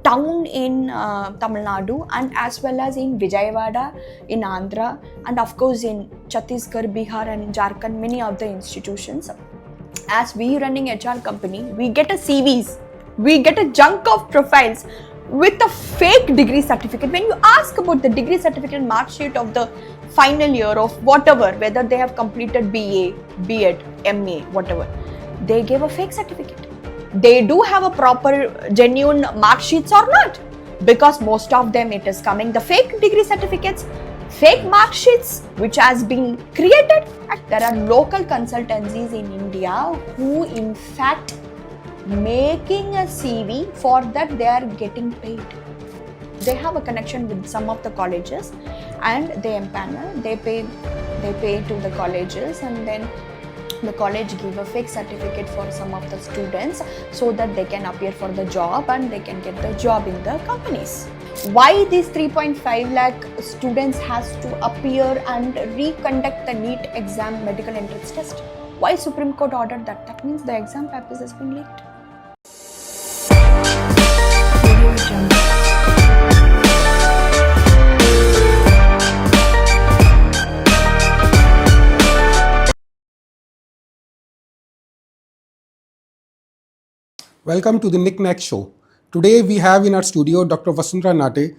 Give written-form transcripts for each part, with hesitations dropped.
town in Tamil Nadu, and as well as in Vijayawada, in Andhra, and of course in Chhattisgarh, Bihar and Jharkhand, many other institutions. As we running HR company, we get a CVs, we get a junk of profiles with a fake degree certificate. When you ask about the degree certificate and mark sheet of the final year of whatever, whether they have completed BA, B.Ed, MA, whatever, they give a fake certificate. They do have a proper genuine mark sheets or not, because most of them it is coming the fake degree certificates, fake mark sheets which has been created. There are local consultancies in India who in fact making a CV, for that they are getting paid. They have a connection with some of the colleges and they empanel, they pay to the colleges, and then the college give a fake certificate for some of the students so that they can appear for the job and they can get the job in the companies. Why these 3.5 lakh students has to appear and reconduct the NEET exam medical entrance test? Why Supreme Court ordered that? That means the exam papers has been leaked. Welcome to the Knick-Knack Show. Today we have in our studio Dr. Vassundara Nattes,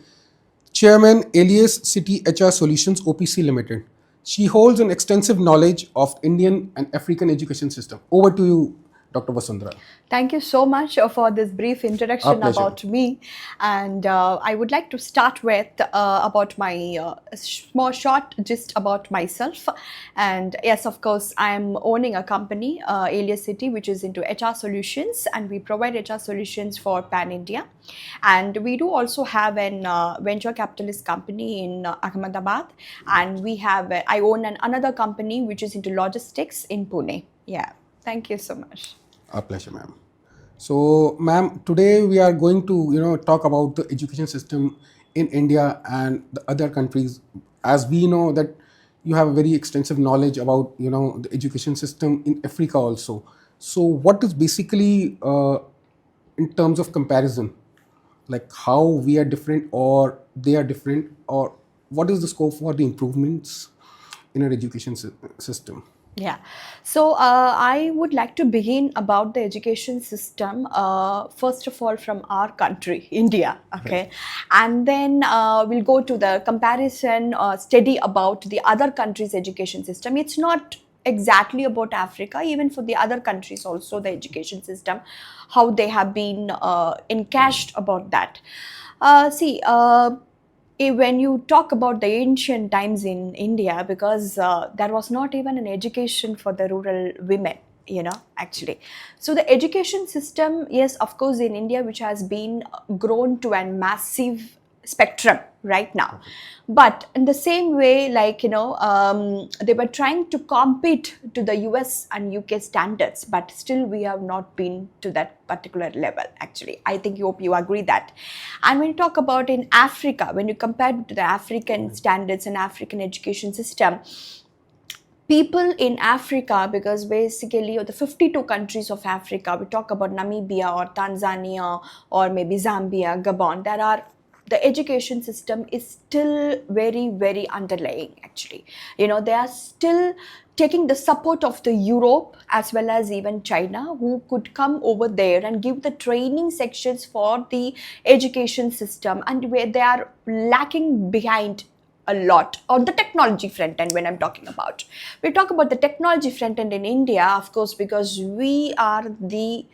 Chairman, Alias City HR Solutions OPC Limited. She holds an extensive knowledge of Indian and African education system. Over to you, Dr. Vassundara. Thank you so much for this brief introduction about me. And I would like to start with about my short gist about myself. And yes, of course, I am owning a company, Alias City, which is into HR solutions, and we provide HR solutions for Pan India. And we do also have an venture capitalist company in Ahmedabad, and I own another company which is into logistics in Pune. Yeah, thank you so much. Our pleasure, ma'am. So, ma'am, today we are going to talk about the education system in India and the other countries. As we know that you have a very extensive knowledge about the education system in Africa also. So, what is basically in terms of comparison, like how we are different or they are different, or what is the scope for the improvements in our education system? Yeah, so I would like to begin about the education system, first of all from our country, India, okay? Right. And then we'll go to the comparison study about the other countries' education system. It's not exactly about Africa, even for the other countries also, the education system, how they have been encashed about that. When you talk about the ancient times in India, because there was not even an education for the rural women, actually. So the education system, yes, of course, in India, which has been grown to a massive spectrum right now. But in the same way, they were trying to compete to the US and UK standards, but still we have not been to that particular level, actually. I think you hope you agree that. And when you talk about in Africa, when you compare to the African standards and African education system, people in Africa, because basically the 52 countries of Africa, we talk about Namibia or Tanzania or maybe Zambia, Gabon, the education system is still very, very underlying, actually. They are still taking the support of the Europe as well as even China, who could come over there and give the training sections for the education system, and where they are lacking behind a lot on the technology front end. When I'm talking about, we talk about the technology front end in India, of course, because we are the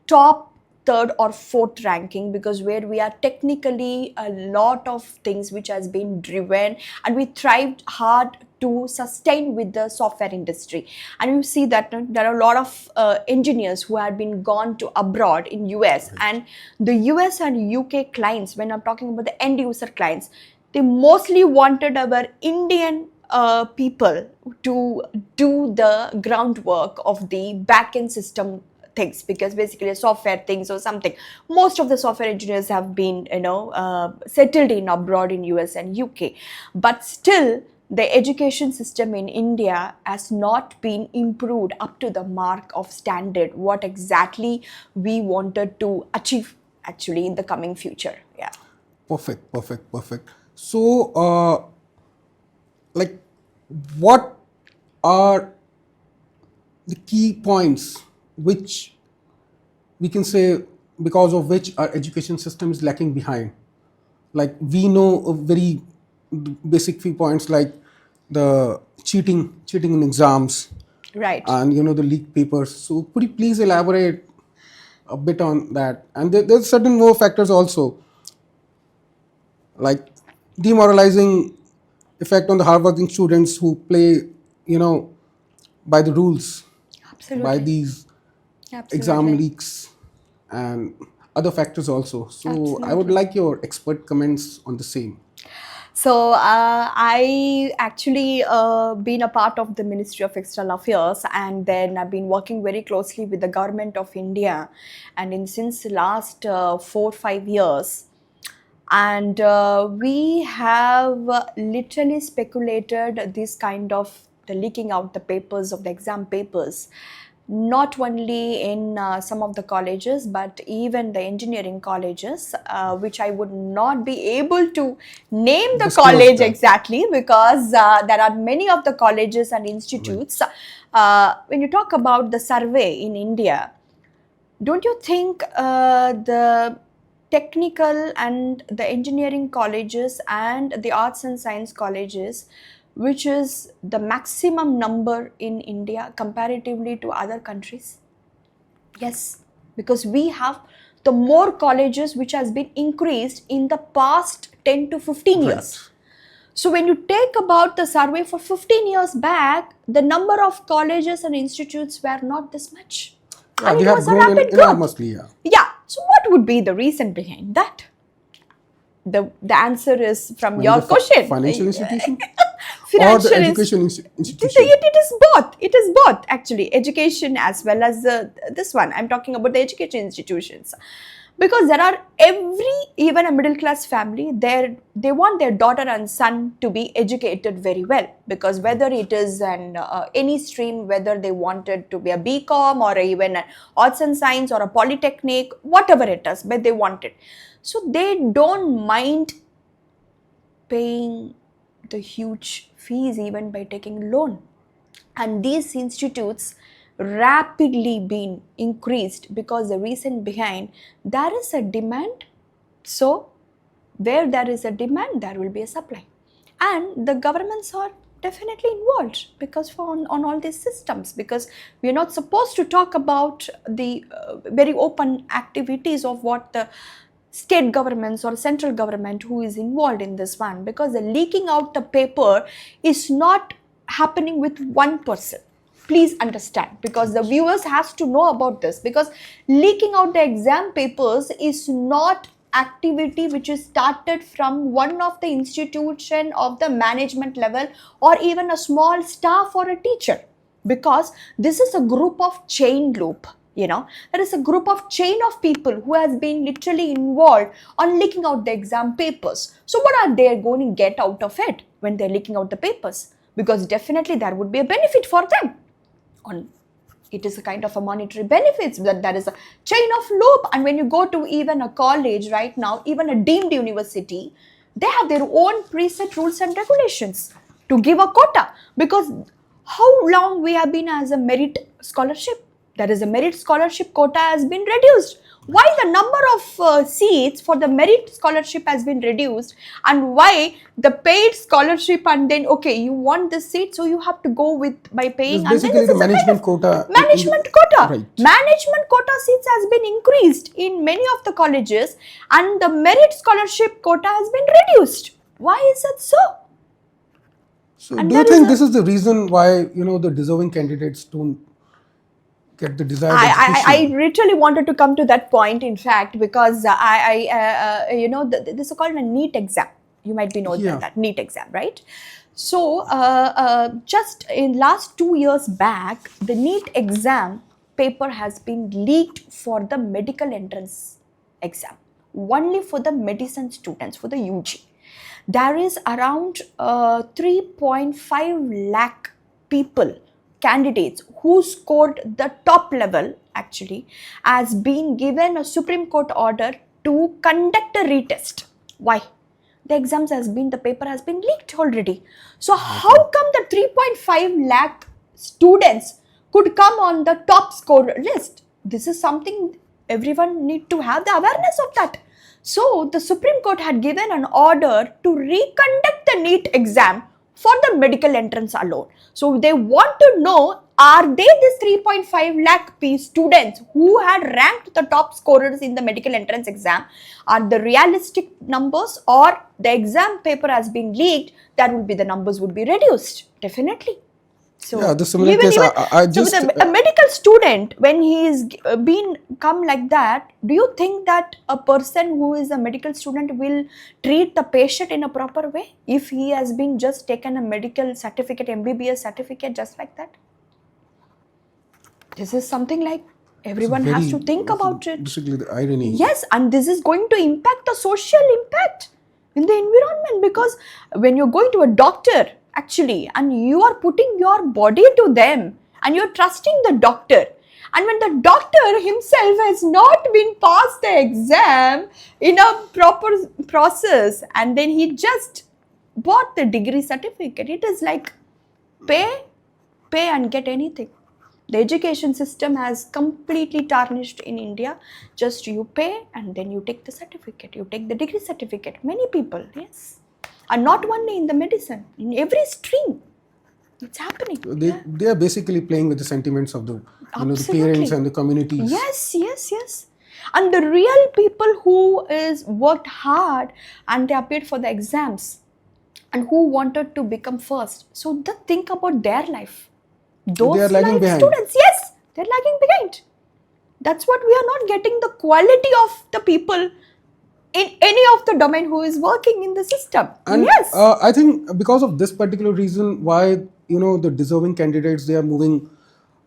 top third or fourth ranking, because where we are technically a lot of things which has been driven, and we thrived hard to sustain with the software industry. And you see that there are a lot of engineers who have been gone to abroad in US, and the US and UK clients, when I'm talking about the end user clients, they mostly wanted our Indian people to do the groundwork of the back-end system things, because basically software things or something. Most of the software engineers have been, settled in abroad in US and UK. But still, the education system in India has not been improved up to the mark of standard, what exactly we wanted to achieve, actually in the coming future. Yeah. Perfect. So, like, what are the key points which we can say because of which our education system is lacking behind? Like, we know a very basic few points like the cheating in exams, Right. and the leaked papers. So could you please elaborate a bit on that? And there's certain more factors also, like demoralizing effect on the hardworking students who play, by the rules, by Absolutely. these exam Absolutely. leaks and other factors also. So I would Absolutely. like your expert comments on the same. So I actually been a part of the Ministry of External Affairs, and then I've been working very closely with the government of India, and since the last 4 5 years, and we have literally speculated this kind of the leaking out the papers of the exam papers, not only in some of the colleges but even the engineering colleges, which I would not be able to name the Disclose college that. exactly, because there are many of the colleges and Right. institutes. When you talk about the survey in India, don't you think the technical and the engineering colleges and the arts and science colleges, which is the maximum number in India comparatively to other countries? Yes, because we have the more colleges which has been increased in the past 10 to 15 Right. years. So when you take about the survey for 15 years back, the number of colleges and institutes were not this much. Yeah, And they it have was a grown rapid growth. enormously. Yeah. Yeah. So what would be the reason behind that? The answer is from Maybe your the question. financial institution or the Financial education institution. it is both. It is both actually, education as well as this one. I'm talking about the education institutions, because there are even a middle class family there, they want their daughter and son to be educated very well, because whether it is an any stream, whether they wanted to be a BCom or even an arts and science or a polytechnic, whatever it is, but they want it, so they don't mind paying the huge fees even by taking loan. And these institutes rapidly been increased because the reason behind, there is a demand. So where there is a demand, there will be a supply, and the governments are definitely involved because on all these systems, because we are not supposed to talk about the very open activities of what the state governments or central government who is involved in this one, because the leaking out the paper is not happening with one person. Please understand, because the viewers has to know about this, because leaking out the exam papers is not activity which is started from one of the institution of the management level or even a small staff or a teacher, because this is a group of chain loop. There is a group of chain of people who has been literally involved on leaking out the exam papers. So what are they going to get out of it when they're leaking out the papers? Because definitely there would be a benefit for them. It is a kind of a monetary benefits, that there is a chain of loop. And when you go to even a college right now, even a deemed university, they have their own preset rules and regulations to give a quota, because how long we have been as a merit scholarship, there is a merit scholarship quota has been reduced. Why the number of seats for the merit scholarship has been reduced, and why the paid scholarship, and then okay, you want this seat, so you have to go with by It is paying, and then basically this the is a kind management of quota management quota. right. Management quota seats has been increased in many of the colleges, and the merit scholarship quota has been reduced. Why is it so? So And do you there is think a this is the reason why the deserving candidates don't get the desired I education? literally wanted to come to that point, in fact, because this is called a NEET exam. You might be know Yeah. that NEET exam, right? So just in last 2 years back, the NEET exam paper has been leaked for the medical entrance exam, only for the medicine students, for the UG. There is around 3.5 lakh people, candidates who scored the top level actually, has been given a Supreme Court order to conduct a retest. Why? The paper has been leaked already. So how come the 3.5 lakh students could come on the top score list? This is something everyone need to have the awareness of that. So the Supreme Court had given an order to reconduct the NEET exam for the medical entrance alone. So they want to know, are they this 3.5 lakh students who had ranked the top scorers in the medical entrance exam, are the realistic numbers, or the exam paper has been leaked, that would be the numbers would be reduced, definitely. So Yeah, the similar case, I so just with a medical student, when he is been come like that, do you think that a person who is a medical student will treat the patient in a proper way if he has been just taken a medical certificate, MBBS certificate, just like that? This is something like everyone has to think about it. Basically the irony. Yes, and this is going to impact the social impact in the environment, because when you're going to a doctor actually and you are putting your body to them and you're trusting the doctor, and when the doctor himself has not been passed the exam in a proper process and then he just bought the degree certificate, it is like pay and get anything. The education system has completely tarnished in India. Just you pay and then you take the certificate, you take the degree certificate. Many people, yes, and not only in the medicine, in every stream, it's happening. They are basically playing with the sentiments of the the parents and the communities. Yes. And the real people who is worked hard and they appeared for the exams and who wanted to become first. So think about their life. Those they are lagging behind. Students, yes, they're lagging behind. That's what we are not getting, the quality of the people in any of the domain who is working in the system. And yes. I think because of this particular reason, why the deserving candidates, they are moving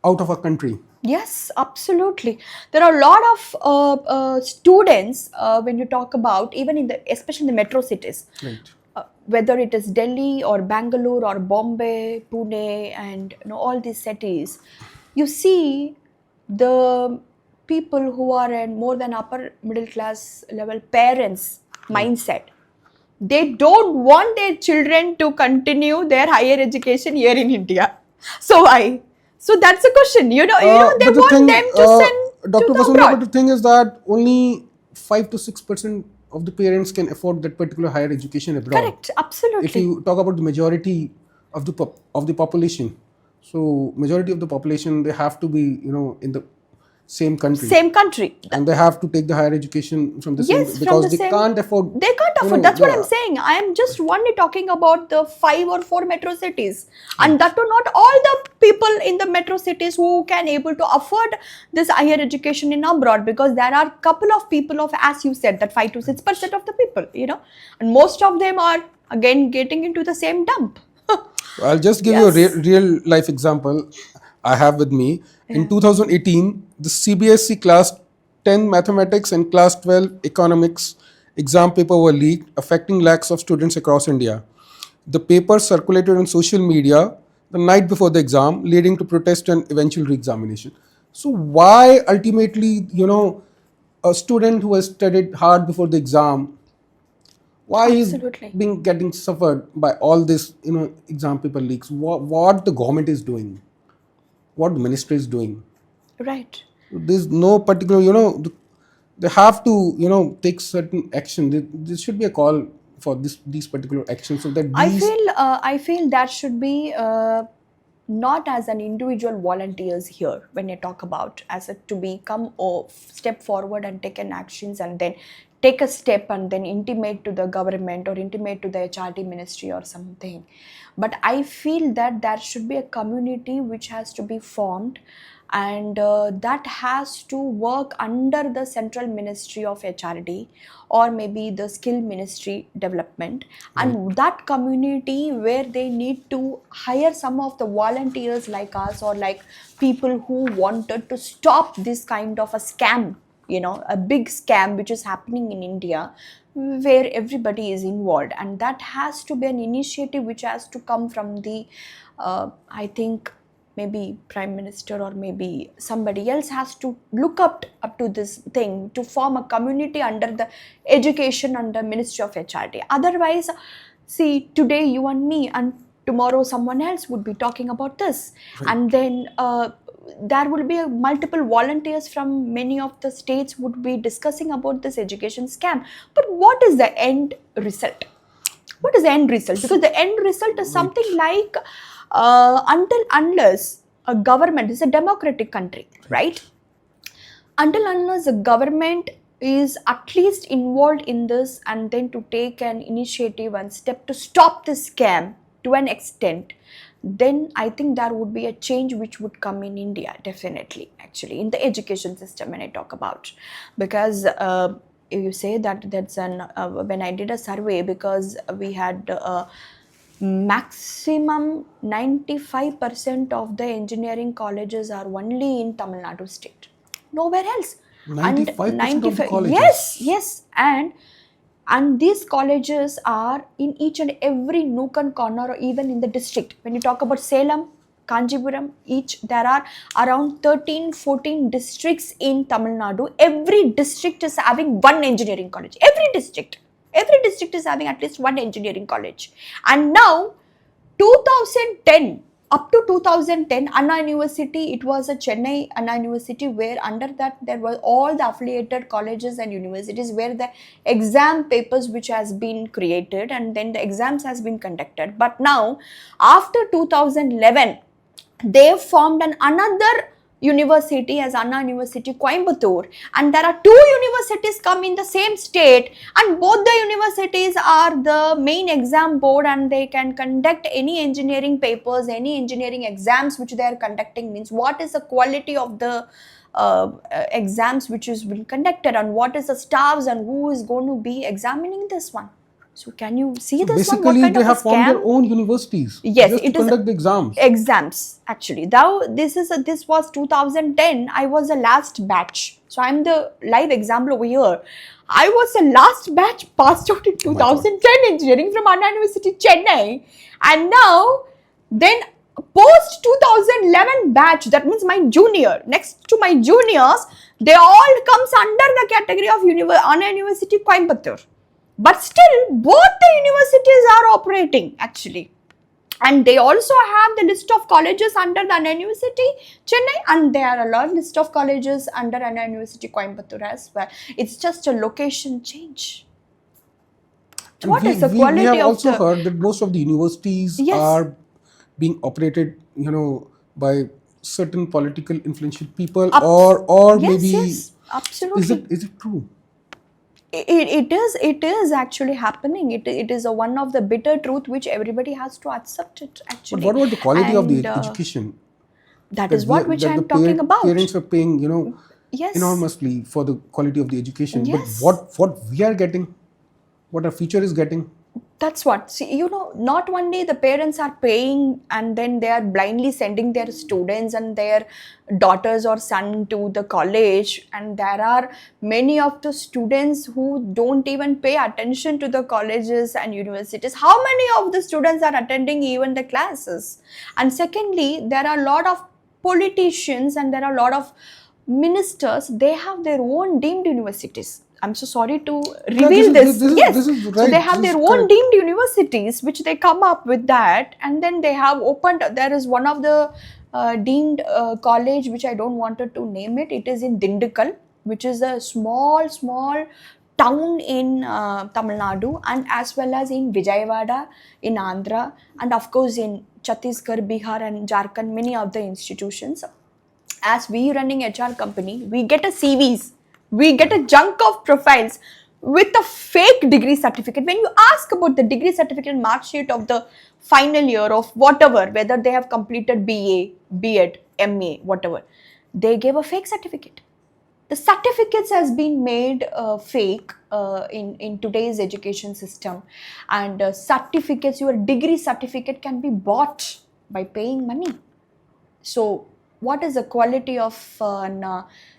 out of our country. Yes, absolutely. There are a lot of students when you talk about, even especially in the metro cities. Right. Whether it is Delhi or Bangalore or Bombay, Pune, and all these cities, you see the people who are in more than upper middle class level parents mindset. They don't want their children to continue their higher education here in India. So why? So that's a question. They want them to send Dr. to the Vassundara, abroad. but the thing is that only 5 to 6% of the parents can afford that particular higher education abroad. Correct, absolutely. If you talk about the majority of the population, so majority of the population, they have to be in the same country, and they have to take the higher education from the same, because they can't afford. They can't afford. That's what I'm saying. I am just only talking about the 5 or 4 metro cities, and that too not all the people in the metro cities who can able to afford this higher education in abroad, because there are couple of people of, as you said, that 5 to 6% of the people, and most of them are again getting into the same dump. I'll just give you a real life example I have with me. In 2018, the CBSE Class 10 Mathematics and Class 12 Economics exam paper were leaked, affecting lakhs of students across India. The paper circulated on social media the night before the exam, leading to protest and eventual re-examination. So why ultimately, a student who has studied hard before the exam, why is getting suffered by all this, exam paper leaks? What the government is doing, what the ministry is doing. Right. There's no particular, they have to, take certain action. There should be a call for these particular actions, so that I feel that should be not as an individual volunteers here when I talk about as a to become or step forward and take an actions and then take a step and then intimate to the government or intimate to the HRD ministry or something. But I feel that there should be a community which has to be formed, and that has to work under the central ministry of HRD or maybe the skill ministry development, and that community where they need to hire some of the volunteers like us or like people who wanted to stop this kind of a scam, a big scam which is happening in India, where everybody is involved. And that has to be an initiative which has to come from the I think maybe Prime Minister or maybe somebody else has to look up to this thing to form a community under the education under Ministry of HRD. Otherwise, see, today you and me and tomorrow someone else would be talking about this, Right. and then there will be multiple volunteers from many of the states would be discussing about this education scam. But what is the end result? What is the end result? Because the end result is something like unless a government is a democratic country, right? Until unless the government is at least involved in this and then to take an initiative and step to stop this scam to an extent, then I think there would be a change which would come in India, definitely, actually, in the education system when I talk about. Because you say that that's when I did a survey, because we had maximum 95% of the engineering colleges are only in Tamil Nadu state, nowhere else. 95% of the colleges. Yes, and these colleges are in each and every nook and corner, or even in the district. When you talk about Salem, Kanjipuram, there are around 13-14 districts in Tamil Nadu. Every district is having one engineering college. Every district is having at least one engineering college. And now 2010, up to 2010, Anna University, it was a Chennai Anna University, where under that there were all the affiliated colleges and universities where the exam papers which has been created and then the exams has been conducted. But now, after 2011, they formed another university as Anna University Coimbatore, and there are two universities come in the same state, and both the universities are the main exam board, and they can conduct any engineering papers, any engineering exams which they are conducting. Means what is the quality of the exams which is being conducted, and what is the staffs and who is going to be examining this one. So can you see this one? What Basically, kind they of a have formed their scam? own universities Yes, just to it is conduct the exams. Exams, actually. Now this was 2010. I was the last batch, so I'm the live example over here. I was the last batch passed out in 2010 engineering from Anna University Chennai, and now then post 2011 batch, that means my junior, next to my juniors, they all comes under the category of Anna University Coimbatore. But still, both the universities are operating, actually. And they also have the list of colleges under the Anna University Chennai, and there are a lot of list of colleges under Anna University Coimbatore as well. It's just a location change. And What is the quality we have of also the... heard that most of the universities Yes. are being operated, by certain political influential people, or Yes, maybe yes, absolutely. is it true? It is actually happening. It is one of the bitter truth which everybody has to accept it, actually. But what about the quality of the And, education? That is what which I am the talking about. Parents are paying, Yes. enormously for the quality of the education. Yes. But what we are getting, what our future is getting. That's what. See, not only the parents are paying and then they are blindly sending their students and their daughters or son to the college, and there are many of the students who don't even pay attention to the colleges and universities. How many of the students are attending even the classes? And secondly, there are a lot of politicians and there are a lot of ministers, they have their own deemed universities. I'm so sorry to reveal this. Yes. This is right. So they have their own deemed universities which they come up with that, and then they have opened, there is one of the deemed college which I don't wanted to name it. It is in Dindigul, which is a small town in Tamil Nadu, and as well as in Vijayawada in Andhra, and of course in Chhattisgarh, Bihar and Jharkhand, many of the institutions. As we running HR company, we get a CVs, we get a junk of profiles with a fake degree certificate. When you ask about the degree certificate and mark sheet of the final year of whatever, whether they have completed BA, B.Ed, MA, whatever, they gave a fake certificate. The certificates has been made fake in today's education system, and certificates, your degree certificate can be bought by paying money. So what is the quality of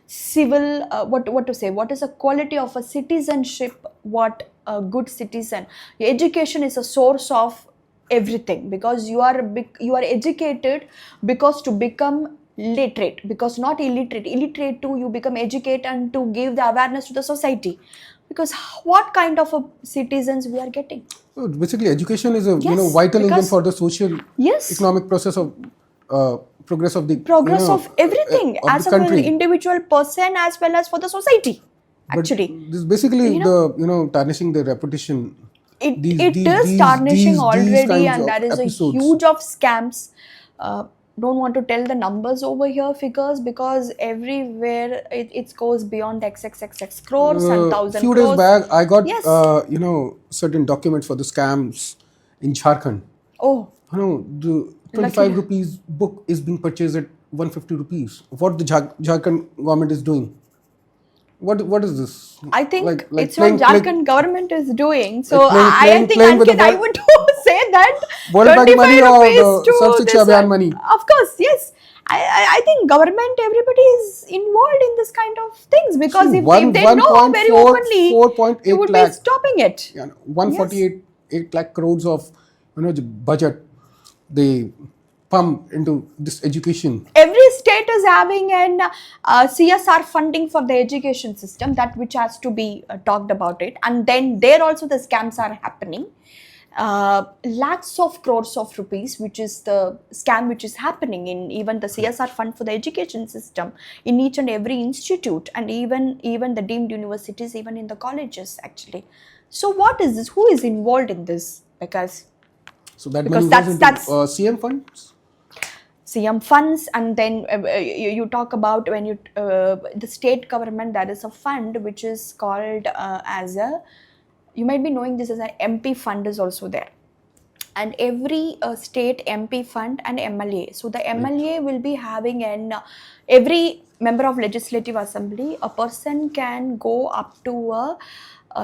civil, what to say, what is the quality of a citizenship, what a good citizen? Education is a source of everything, because you are educated because to become literate, because not illiterate too, you become educated and to give the awareness to the society, because what kind of a citizens we are getting. So basically, education is a Yes, vital engine because for the social yes, economic process of progress of the progress of everything of the as of an country. individual person as well as for the society, But actually. this basically You know, the tarnishing the reputation. it is tarnishing These already, kinds and of there is a episodes. huge of scams. Don't want to tell the numbers over here, figures, because everywhere it goes beyond XXXX crores and thousand Few days crores. back, I got Yes. certain documents for the scams in Jharkhand. Oh, The lucky. 25 rupees book is being purchased at 150 rupees. What the Jharkhand government is doing? What is this? I think Like it's what playing Jharkhand government is doing. like So I think, playing with the Ankit, I would say that World Bank money 25 or rupees the Sarv to Shiksha this. Abhiyan money. Of course, yes. I think government, everybody is involved in this kind of things, See, because if one they know very 1.4 openly, they 4.8 would be lakh, stopping it. yeah, Yes. 148 8 lakh crores of the budget they pump into this education. Every state is having an CSR funding for the education system, that which has to be talked about it, and then there also the scams are happening. Lakhs of crores of rupees, which is the scam which is happening in even the CSR fund for the education system in each and every institute, and even the deemed universities, even in the colleges, actually. So what is this? Who is involved in this? So that money Because goes into that's CM funds. CM funds, and then you talk about when you the state government, there is a fund which is called as a, you might be knowing this as an MP fund is also there, and every state MP fund and MLA. So the Right. MLA will be having an every member of legislative assembly, a person can go up to a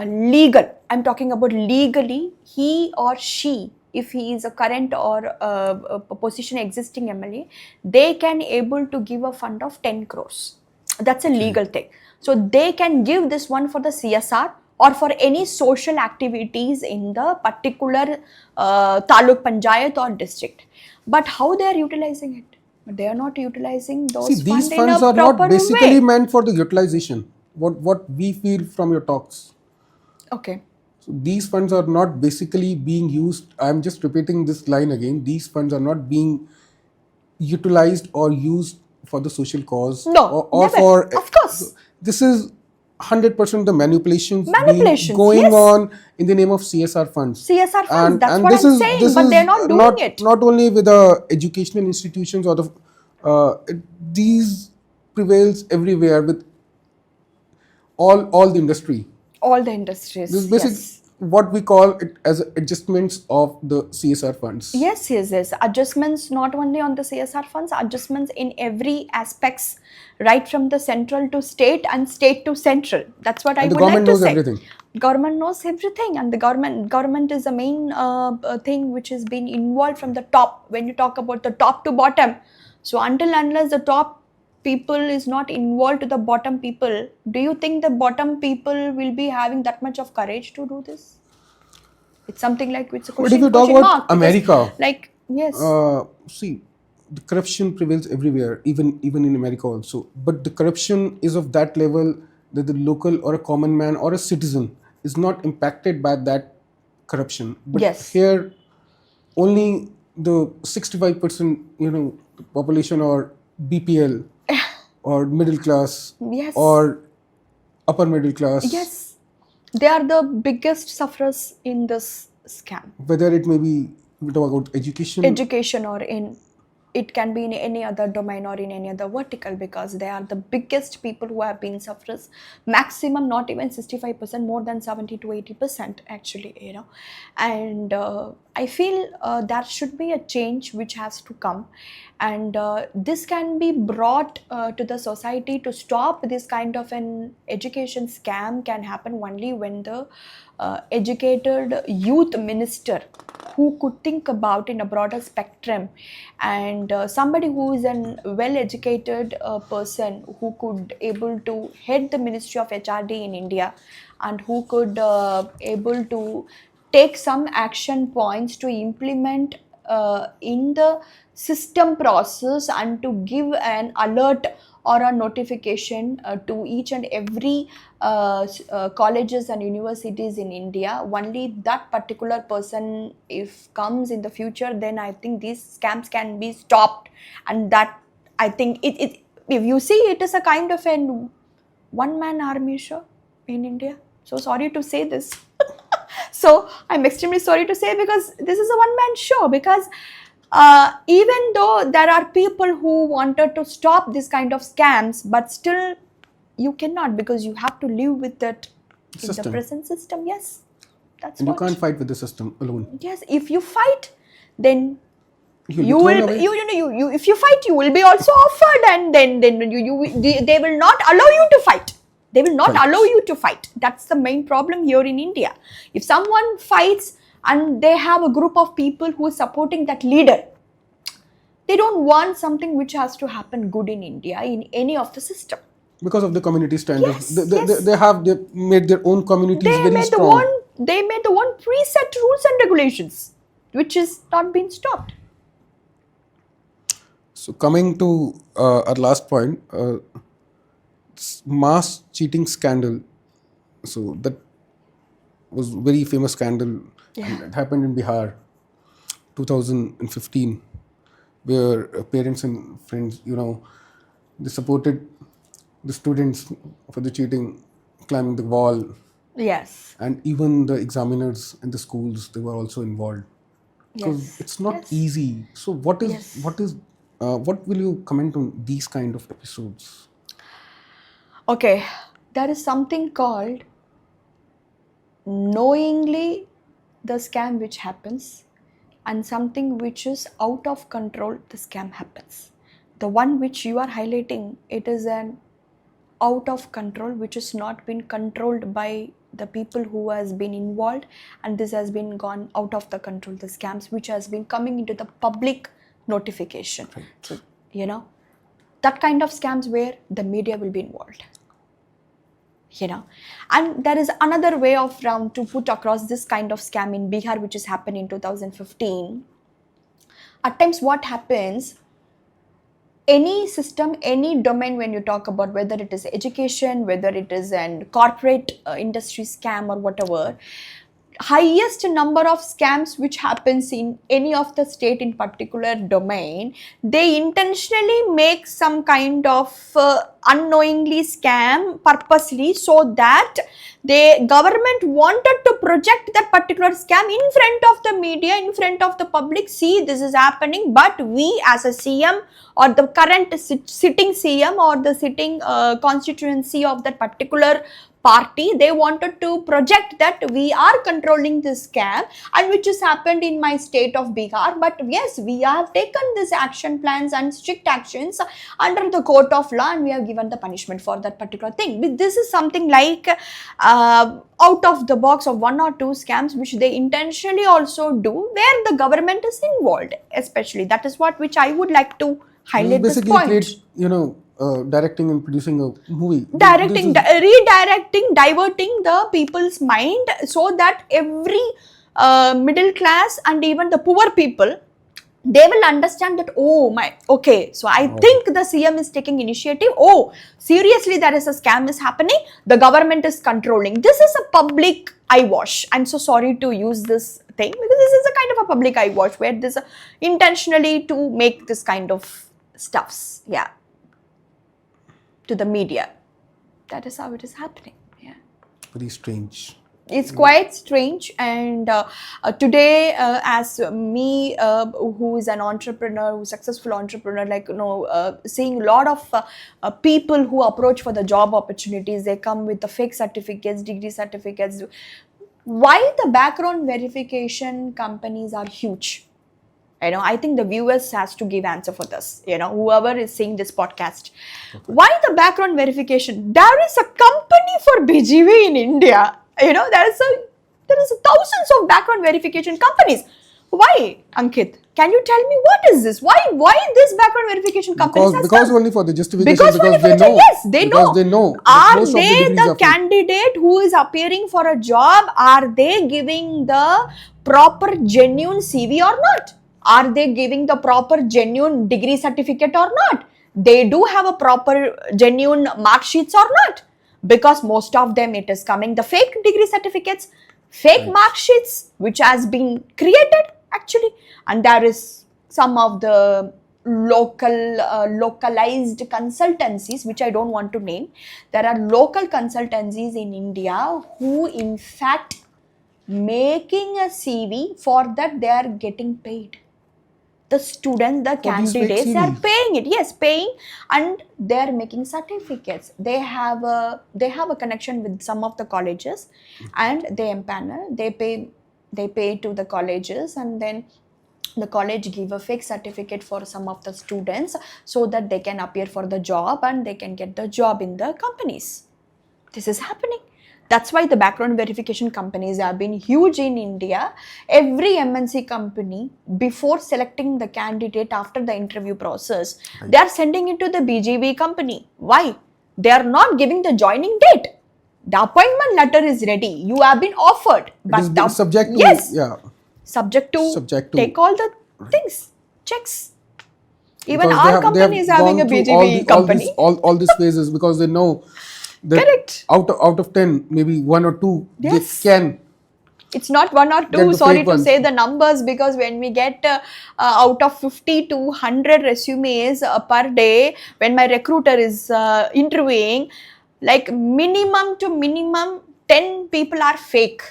legal. I'm talking about legally, he or she, if he is a current or a position existing MLA, they can able to give a fund of 10 crores. That's a Okay. legal thing. So they can give this one for the CSR or for any social activities in the particular taluk panchayat or district. But how they are utilizing it? They are not utilizing See, those these funds in a funds are not proper basically way. meant for the utilization. What we feel from your talks. Okay. So these funds are not basically being used. I'm just repeating this line again. These funds are not being utilized or used for the social cause No, or never. for Of course. this is 100% the manipulations being Manipulations, going yes. on in the name of CSR funds. CSR funds, that's And what I'm saying, this but they're is not doing it. not only with the educational institutions or the these prevails everywhere with all the industry. All the This is industries, basic yes. what we call it as adjustments of the CSR funds. Yes. Adjustments not only on the CSR funds, adjustments in every aspects, right from the central to state and state to central. That's what I And the would like government to knows say. everything. Government knows everything, and the government is the main thing which has been involved from the top. When you talk about the top to bottom, so until unless the top people is not involved to the bottom people, do you think the bottom people will be having that much of courage to do this? It's something like it's a But if you talk question about mark, because America, like yes, see, the corruption prevails everywhere, even in America also. But the corruption is of that level that the local or a common man or a citizen is not impacted by that corruption. But yes, here, only the 65% population or BPL or middle class yes, or upper middle class, yes, they are the biggest sufferers in this scam. whether it may be we talk about education. Education, or in it can be in any other domain or in any other vertical, because they are the biggest people who have been sufferers, maximum not even 65%, more than 70 to 80%, actually, and I feel there should be a change which has to come, and this can be brought to the society to stop this kind of an education scam can happen only when the educated youth minister who could think about in a broader spectrum, and somebody who is an well educated person who could able to head the Ministry of HRD in India, and who could able to take some action points to implement in the system process and to give an alert or a notification to each and every colleges and universities in India. Only that particular person, if comes in the future, then I think these scams can be stopped. And that, I think, it if you see, it is a kind of an one-man army show in India. So sorry to say this. So I'm extremely sorry to say, because this is a one-man show. Because even though there are people who wanted to stop this kind of scams, but still you cannot, because you have to live with it in the System. present system. Yes, that's And you what. can't fight with the system alone. Yes, if you fight, then You'll be you thrown will away. you if you fight, you will be also offered, and then they will not allow you to fight. They will not Right. allow you to fight. That's the main problem here in India. If someone fights and they have a group of people who are supporting that leader, they don't want something which has to happen good in India in any of the system. Because of the community standards. Yes, yes. They made their own communities They very made strong. they made the one preset rules and regulations, which is not being stopped. So coming to our last point, mass cheating scandal. So that was very famous scandal. Yeah. It happened in Bihar, 2015, where parents and friends, they supported the students for the cheating, climbing the wall, Yes. and even the examiners in the schools, they were also involved. Because Yes. it's not Yes. easy. So what will you comment on these kind of episodes? Okay, there is something called knowingly the scam which happens, and something which is out of control, the scam happens. The one which you are highlighting, it is an out of control, which has not been controlled by the people who has been involved, and this has been gone out of the control, the scams which has been coming into the public notification. Right. So, that kind of scams where the media will be involved. And there is another way of round to put across this kind of scam in Bihar, which has happened in 2015. At times what happens, any system, any domain, when you talk about whether it is education, whether it is an corporate industry scam or whatever, highest number of scams which happens in any of the state in particular domain, they intentionally make some kind of unknowingly scam purposely, so that the government wanted to project that particular scam in front of the media, in front of the public. See, this is happening, but we as a CM or the current sitting CM or the sitting constituency of that particular party, they wanted to project that we are controlling this scam, and which has happened in my state of Bihar. But yes, we have taken these action plans and strict actions under the court of law, and we have given the punishment for that particular thing. But this is something like out of the box of one or two scams which they intentionally also do, where the government is involved, especially. That is what which I would like to highlight this Basically, point. create, directing and producing a movie. Directing, redirecting, diverting the people's mind, so that every middle class and even the poor people, they will understand that, so I think the CM is taking initiative. Oh, seriously, there is a scam is happening. The government is controlling. This is a public eyewash. I'm so sorry to use this thing, because this is a kind of a public eyewash where this intentionally to make this kind of stuffs. Yeah. To the media. That is how it is happening. Yeah. Very strange. It's quite strange. And today, as me, who is an entrepreneur, who's successful entrepreneur, seeing a lot of people who approach for the job opportunities, they come with the fake certificates, degree certificates. Why the background verification companies are huge? I think the viewers has to give answer for this. Whoever is seeing this podcast, why the background verification? There is a company for BGV in India. There is thousands of background verification companies. Why, Ankit? Can you tell me what is this? Why this background verification companies has Because come? only for the justification, Because only because for they the know, yes, they because know. they know that Are most of the they degrees the are fake. candidate who is appearing for a job? Are they giving the proper genuine CV or not? Are they giving the proper genuine degree certificate or not? They do have a proper genuine mark sheets or not? Because most of them it is coming the fake degree certificates, fake Right. mark sheets which has been created actually, and there is some of the localized consultancies which I don't want to name. There are local consultancies in India who in fact making a CV, for that they are getting paid. The students, the For these fake candidates are CVs. paying it, yes, paying, and they are making certificates. They have a connection with some of the colleges, and they empanel, they pay to the colleges, and then the college give a fake certificate for some of the students so that they can appear for the job and they can get the job in the companies. This is happening. That's why the background verification companies have been huge in India. Every MNC company, before selecting the candidate after the interview process, Right. they are sending it to the BGV company. Why? They are not giving the joining date. The appointment letter is ready. You have been offered, It is but the subject to, yes, yeah, subject to subject to, take all the right. things, checks. Even Because our they company is have having a gone through BGV company. all these phases, because they know that Correct. out of 10, maybe one or two, they Yes. can It's not one or get two, the sorry fake to ones. say the numbers, because when we get out of 50 to 100 resumes per day, when my recruiter is interviewing, like minimum to minimum 10 people are fake.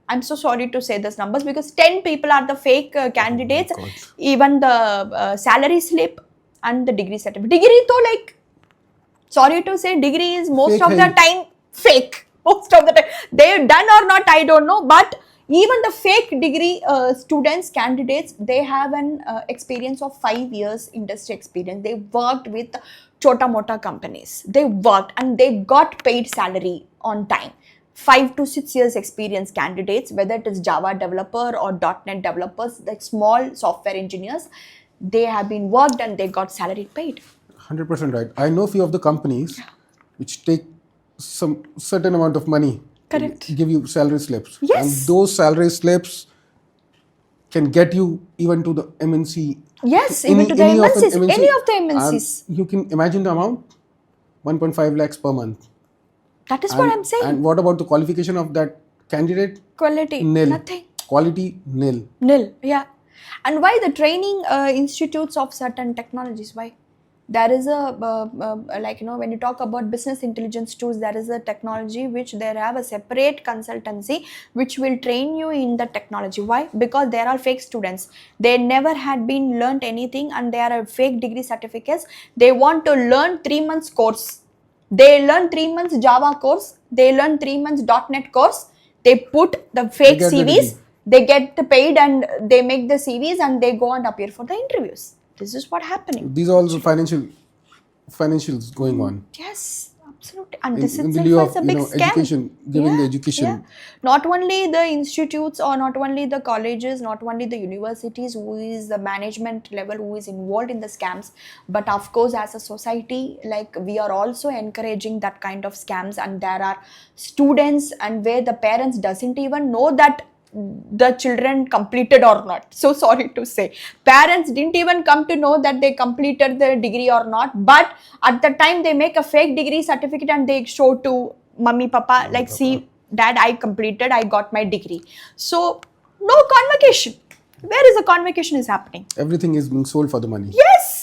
I'm so sorry to say those numbers, because 10 people are the fake Oh my candidates. God. Even the salary slip and the degree certificate. Degree though, like, sorry to say, degree is most Fake of the hai. time fake. Most of the time, they've done or not, I don't know. But even the fake degree students, candidates, they have an experience of 5 years industry experience. They worked with chota mota companies. They worked and they got paid salary on time. 5 to 6 years experience candidates, whether it is Java developer or .NET developers, like small software engineers, they have been worked and they got salary paid. 100% right. I know few of the companies which take some certain amount of money to Correct. give you salary slips, and Yes. those salary slips can get you even to the MNC, to Yes, even to the any of an MNCs, any MNC, of the and MNCs. you can imagine the amount, 1.5 lakhs per month. That is what And I'm saying. what about the qualification of that candidate? Quality, Nil. nothing. Quality nil. Nil, yeah. And why the training institutes of certain technologies? Why? There is a, like, when you talk about business intelligence tools, there is a technology which they have a separate consultancy which will train you in the technology. Why? Because there are fake students. They never had been learned anything and they are a fake degree certificates. They want to learn 3 months course. They learn 3 months Java course. They learn 3 months .NET course. They put the They fake get the CVs. degree. They get the paid and they make the CVs and they go and appear for the interviews. This is what happening. These are all the financials going on Yes, absolutely. And this in the itself lieu is of, a big scam. education, giving the Yeah, yeah. education. Not only the institutes or not only the colleges, not only the universities who is the management level who is involved in the scams, but of course as a society, like, we are also encouraging that kind of scams, and there are students and where the parents doesn't even know that the children completed or not. So sorry to say, parents didn't even come to know that they completed the degree or not, but at the time they make a fake degree certificate and they show to mummy papa, Mummy, like, papa. see dad, I completed, I got my degree. So no convocation. Where is the convocation is happening? Everything is being sold for the money. Yes,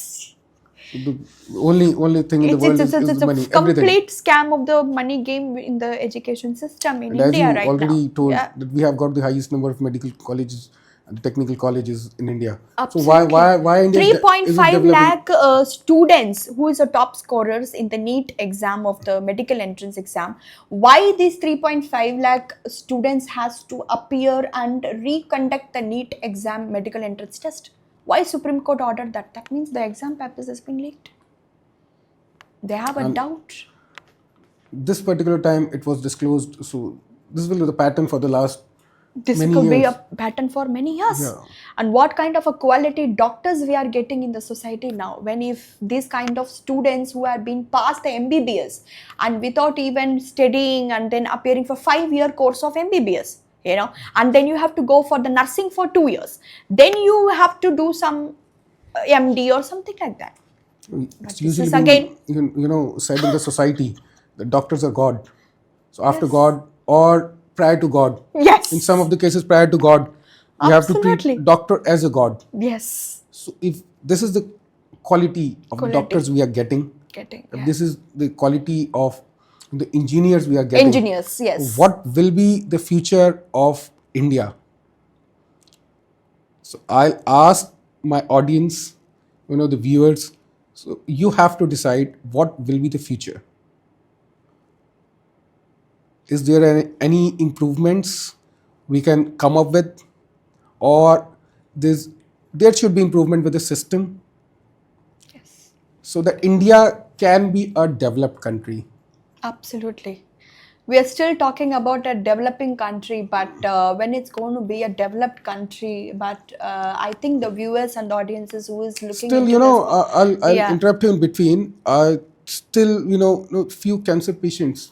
The only thing in the it's world it's is, it's, it's, is it's the a money. Everything. complete scam of the money game in the education system in And as India you right now. already told, Yeah. that we have got the highest number of medical colleges and technical colleges in India. So Absolutely. why India is it 3.5 developing? lakh students who is a top scorers in the NEET exam of the medical entrance exam. Why these 3.5 lakh students has to appear and reconduct the NEET exam medical entrance test? Why Supreme Court ordered that? That means the exam papers has been leaked. They have a And doubt. this particular time it was disclosed. So this will be the pattern for the last this Many could be years. a pattern for many years. Yeah. And what kind of a quality doctors we are getting in the society now, when if these kind of students who have been past the MBBS and without even studying and then appearing for 5-year course of MBBS, and then you have to go for the nursing for 2 years, then you have to do some MD or something like that. It's But this usually is been again, said in the society that doctors are God. So after yes, God or prior to God, in some yes, of the cases prior to God, you have to treat absolutely, doctor as a God. yes, So if this is the quality of the quality doctors we are getting, getting, if yeah, this is the quality of the engineers we are getting, engineers, yes. what will be the future of India? So I'll ask my audience, the viewers, so you have to decide what will be the future. Is there any improvements we can come up with, or there's, there should be improvement with the system Yes, so that India can be a developed country? absolutely. We are still talking about a developing country, but when it's going to be a developed country, but I think the viewers and audiences who is looking Still, into this, I'll yeah, interrupt you in between. Still, few cancer patients,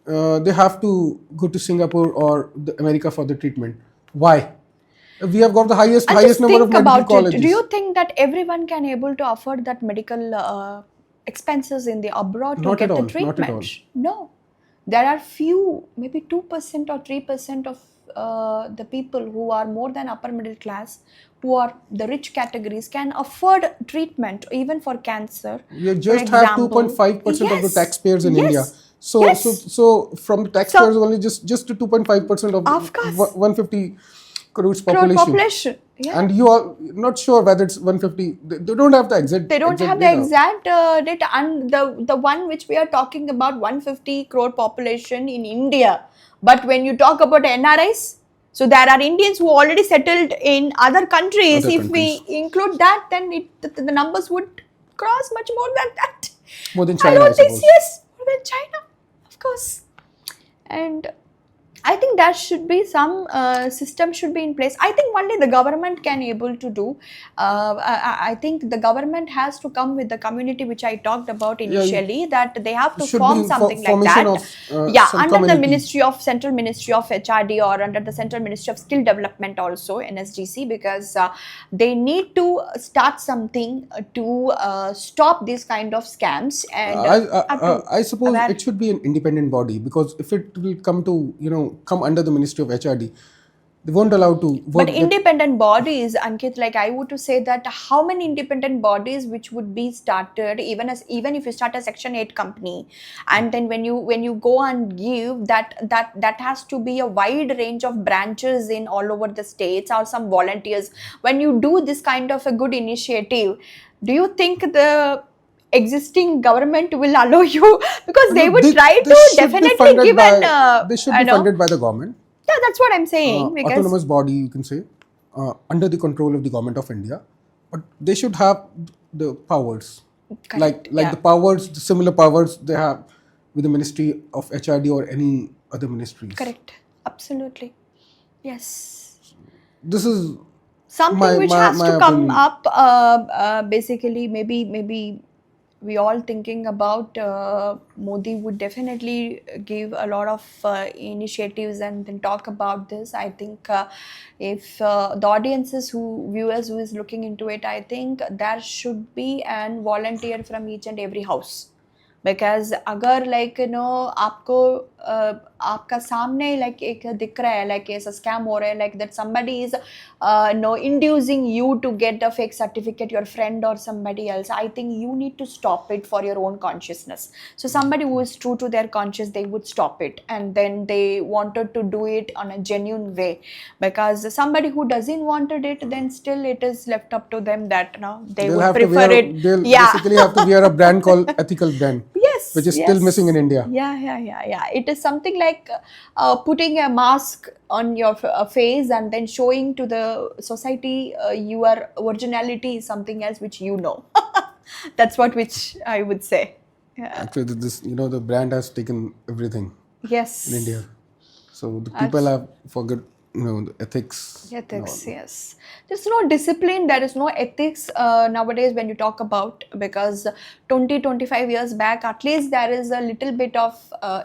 they have to go to Singapore or America for the treatment. Why? We have got the highest and just number of think medical about it. Do colleges. you think that everyone can able to afford that medical expenses in the abroad to Not at get the all. Not at treatment? all. No, there are few, maybe 2% or 3% of the people who are more than upper middle class, who are the rich categories, can afford treatment even for cancer, We for just have example. 2.5% of the Yes, taxpayers in India. yes, So, so, yes. so from the taxpayers So, only, just 2.5% of of course, 150 crores crore population. population. Yeah. And you are not sure whether it's 150. They don't have the exact They don't have the data. exact data, and the one which we are talking about, 150 crore population in India. But when you talk about NRIs, so there are Indians who already settled in other countries. Other If countries we include that, then the numbers would cross much more than that. more than I China, I don't think, suppose. yes, more than China, of course. And I think there should be some system should be in place. I think only the government can able to do. I think the government has to come with the community which I talked about Yeah, initially, that they have to should form be something like formation that. of Yeah, some under the communities. Central Ministry of HRD, or under the Central Ministry of Skill Development also, NSGC, because they need to start something to stop these kind of scams, and have to I suppose aware. it should be an independent body, because if it will come to come under the Ministry of HRD, they won't allow to But work with. independent bodies, Ankit, like I would to say that how many independent bodies which would be started, even if you start a Section 8 company, and then when you go and give that has to be a wide range of branches in all over the states, or some volunteers. When you do this kind of a good initiative, do you think the existing government will allow you? Because No, they would try they to should be definitely funded give by an they should I be know, funded by the government, yeah, that's what I'm saying, because autonomous body, you can say, under the control of the government of India, but they should have the powers, like correct, the yeah. powers, the similar powers they have with the Ministry of HRD or any other ministries. Correct. Absolutely. Yes. This is Something which has my to come opinion. up. Basically, maybe we all thinking about Modi would definitely give a lot of initiatives and then talk about this. I think if the audiences who viewers who is looking into it, I think there should be an volunteer from each and every house. Because अगर like आपको आपका सामने like एक दिख रहा है like ऐसा scam हो रहा है, like that somebody is inducing you to get a fake certificate, your friend or somebody else, I think you need to stop it for your own consciousness. So somebody who is true to their conscience, they would stop it, and then they wanted to do it on a genuine way. Because somebody who doesn't wanted it, then still it is left up to them that they They'll would have to prefer wear it. they'll Yeah. basically have to wear a brand called ethical brand, which Yes, is still missing in yes. India. Yeah. It is something like putting a mask on your face and then showing to the society your originality is something else which you know. That's what which I would say. Yeah. Actually, this the brand has taken everything in India. Yes. So the people Abs- have forget. the ethics and all. Ethics, yes. There's no discipline, there is no ethics nowadays when you talk about, because 25 years back, at least there is a little bit of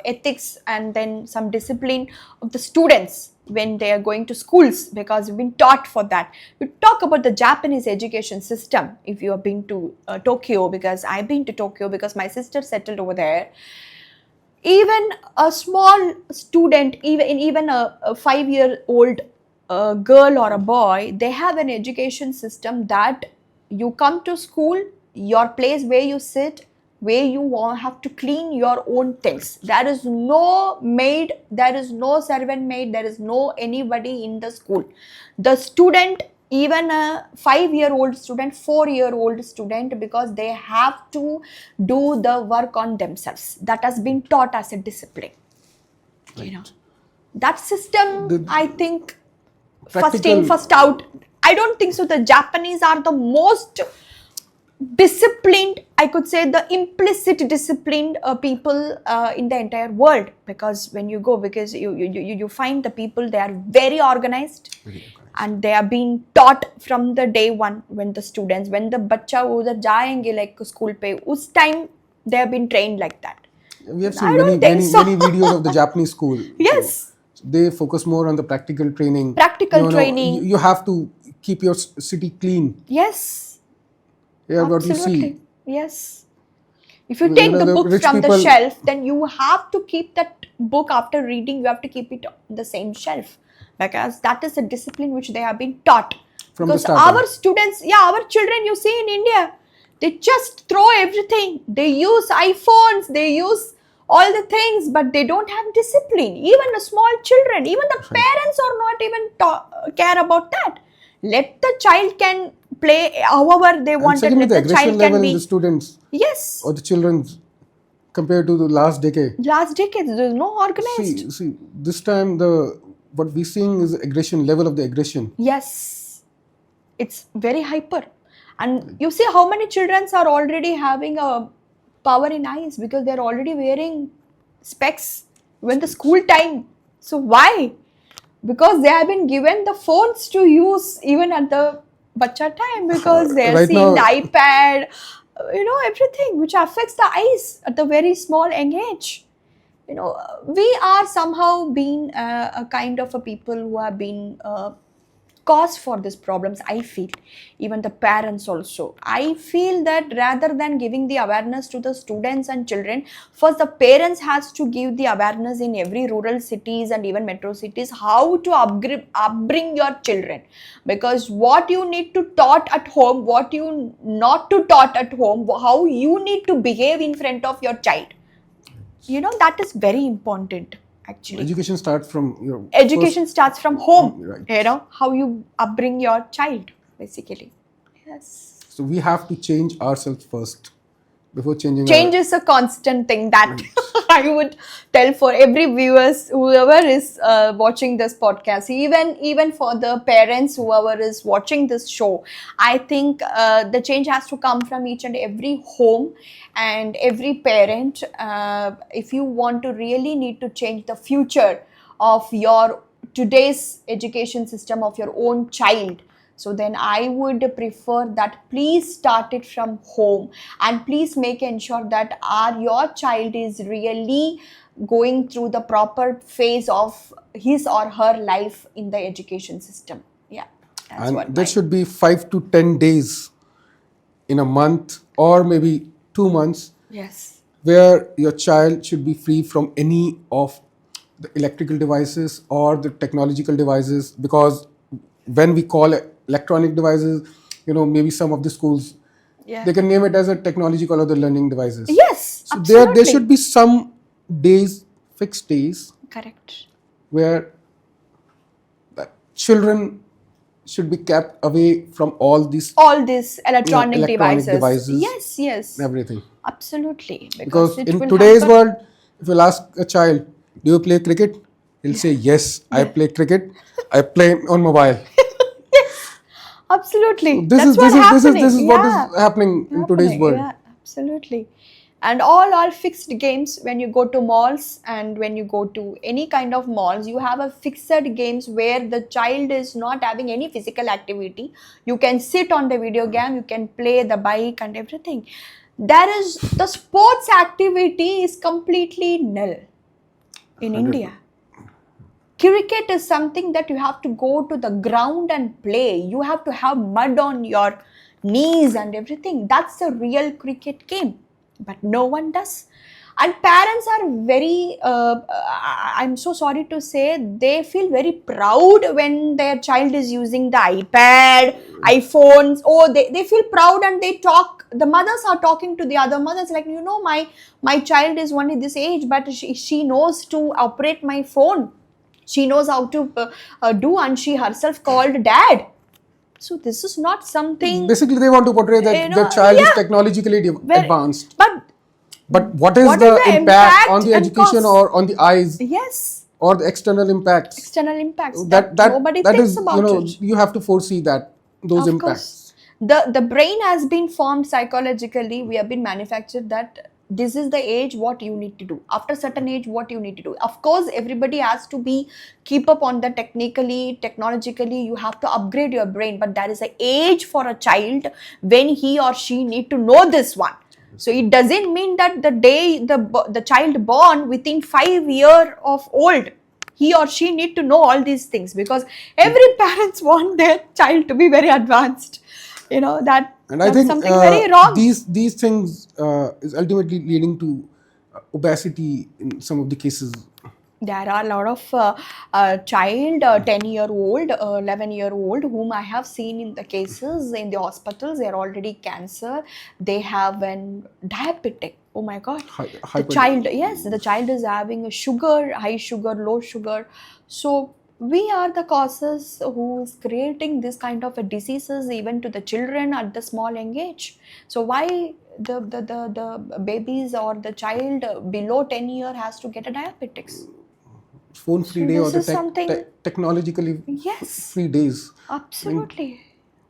ethics and then some discipline of the students when they are going to schools, because you've been taught for that. You talk about the Japanese education system, if you have been to Tokyo, because I've been to Tokyo because my sister settled over there. Even a small student, even a 5-year-old girl or a boy, they have an education system that you come to school, your place where you sit, where you have to clean your own things. There is no maid, there is no servant maid, there is no anybody in the school. The student, even a 5-year-old student, 4-year-old student, because they have to do the work on themselves. That has been taught as a discipline. Right. That system, The I think, first practical, in, first out. I don't think so. The Japanese are the most disciplined, I could say, the implicit disciplined people in the entire world. Because when you go, because you find the people, they are very organized. And they are being taught from the day one, when the students, when the bacha udhar jayenge like school pe, us time they have been trained like that. we have I seen don't think so. many videos of the Japanese school. Yes. So they focus more on the practical training. Practical training. You have to keep your city clean. Yes. Yeah, what you Absolutely. see. Yes. If you take the the book rich from the people- shelf, then you have to keep that book after reading, you have to keep it on the same shelf. Because that is a discipline which they have been taught. From the Because starting. our students, our children, you see in India, they just throw everything. They use iPhones, they use all the things, but they don't have discipline. Even the small children, even the parents are not even care about that. Let the child can play however they want, and secondly, let the the aggression child level can in the be. students Yes. or the children compared to the last decade. Last decades, there is no organized. See, this time what we're seeing is the aggression level of the aggression. Yes, it's very hyper. And you see how many children are already having a power in eyes, because they're already wearing specs when the school time. So why? Because they have been given the phones to use even at the bacha time, because they're Right seeing now- the iPad, everything which affects the eyes at the very small young age. We are somehow being a kind of a people who have been cause for these problems, I feel. Even the parents also, I feel that rather than giving the awareness to the students and children, first the parents has to give the awareness in every rural cities and even metro cities, how to upbring your children. Because what you need to taught at home, what you not to taught at home, how you need to behave in front of your child, that is very important, actually. Education starts from your Education starts from home. Right. How you upbring your child, basically. Yes. So we have to change ourselves first before changing Change is a constant thing that I would tell for every viewers, whoever is watching this podcast, even for the parents, whoever is watching this show. I think the change has to come from each and every home and every parent. If you want to really need to change the future of your today's education system of your own child, so then I would prefer that please start it from home, and please make ensure that your child is really going through the proper phase of his or her life in the education system. Yeah, that's and what there should be 5 to 10 days in a month or maybe 2 months Yes. where your child should be free from any of the electrical devices or the technological devices. Because when we call electronic devices, maybe some of the schools, Yeah. they can name it as a technological or the learning devices. Yes, So absolutely. there should be some days, fixed days, Correct. where the children should be kept away from all these All these electronic electronic devices. devices. Yes. everything. Absolutely. Because it in will today's hamper- world, if you'll ask a child, do you play cricket? He'll say, yes, I play cricket. I play on mobile. Absolutely. This That's is what this happening. is what Yeah. is happening in today's Happening. world. Yeah, absolutely. and all are fixed games. When you go to malls and when you go to any kind of malls, you have a fixed games where the child is not having any physical activity. You can sit on the video game, you can play the bike and everything. There is the sports activity is completely nil in 100. India. Cricket is something that you have to go to the ground and play. You have to have mud on your knees and everything. That's a real cricket game. But no one does. And parents are very, I'm so sorry to say, they feel very proud when their child is using the iPad, iPhones. Oh, they feel proud and they talk. The mothers are talking to the other mothers like, my child is only this age, but she knows to operate my phone. She knows how to do, and she herself called dad. So this is not something. Basically, they want to portray that the child is technologically advanced. But what is the impact on the education cost? or on the eyes? Yes. Or the external impacts? External impacts. That nobody that thinks is, about it. you have to foresee those Of impacts. course. The brain has been formed psychologically. We have been manufactured that this is the age what you need to do. After certain age, what you need to do. Of course, everybody has to be keep up on the technologically. You have to upgrade your brain. But there is an age for a child when he or she need to know this one. So it doesn't mean that the day the child born within 5 years of old, he or she need to know all these things, because every parents want their child to be very advanced. And I that's think something very wrong. These things is ultimately leading to obesity in some of the cases. There are a lot of child, 10-year-old, 11-year-old, whom I have seen in the cases in the hospitals. They are already cancer. They have an diabetic. Oh my God. The child is having a sugar, high sugar, low sugar. So we are the causes who is creating this kind of a diseases even to the children at the small young age. So why the babies or the child below 10 years has to get a diabetics? Phone-free day or the technologically free days. Absolutely.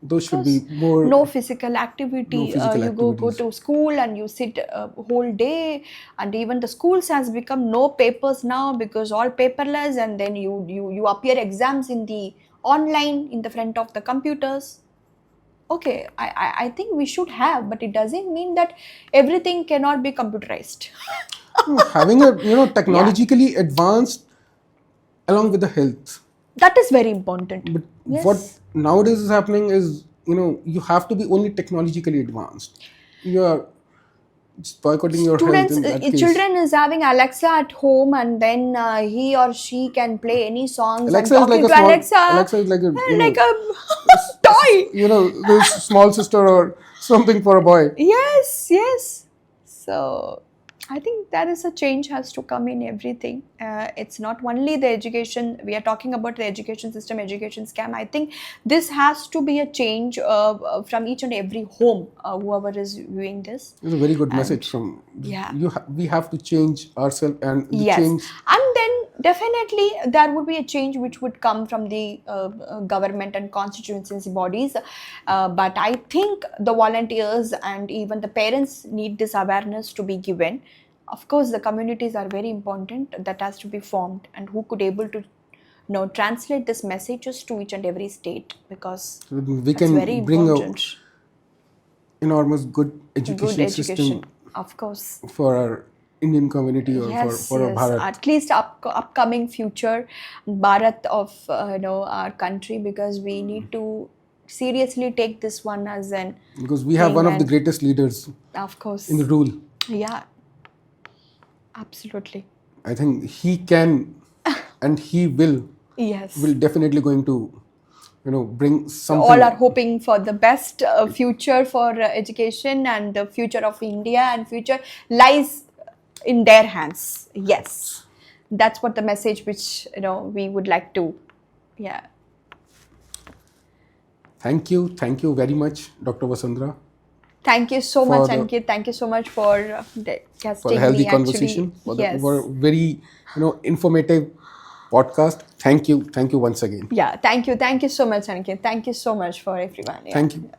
Those should be more. No physical activity. You go to school and you sit a whole day, and even the schools has become no papers now because all paperless, and then you appear exams in the online in the front of the computers. Okay, I think we should have, but it doesn't mean that everything cannot be computerized. Having a technologically advanced along with the health. That is very important. But what nowadays is happening is, you have to be only technologically advanced. You are boycotting your health in that case. Children is having Alexa at home, and then he or she can play any songs. Alexa is like a small, Alexa is like a toy. The small sister or something for a boy. Yes. So I think that is a change has to come in everything. It's not only the education. We are talking about the education system, education scam. I think this has to be a change from each and every home, whoever is viewing this. It's a very good message from. We have to change ourselves and change. And then definitely there would be a change which would come from the government and constituency bodies. But I think the volunteers and even the parents need this awareness to be given. Of course, the communities are very important. That has to be formed, and who could able to translate these messages to each and every state, because we can very bring important. Enormous good education system, of course, for our Indian community or for Bharat. At least upcoming future Bharat of our country, because we need to seriously take this one as an, because we have one of the greatest leaders, of course, in the rule. Yeah, absolutely. I think he can and he will definitely going to bring something. All are hoping for the best future for education, and the future of India and future lies in their hands. Yes, that's what the message which we would like to. Thank you very much, Dr. Vassundara. Thank you so much, Ankitt. Thank you so much for casting for a healthy me, conversation. For a very informative podcast. Thank you once again. Thank you so much, Ankitt. Thank you so much for everyone. Thank you.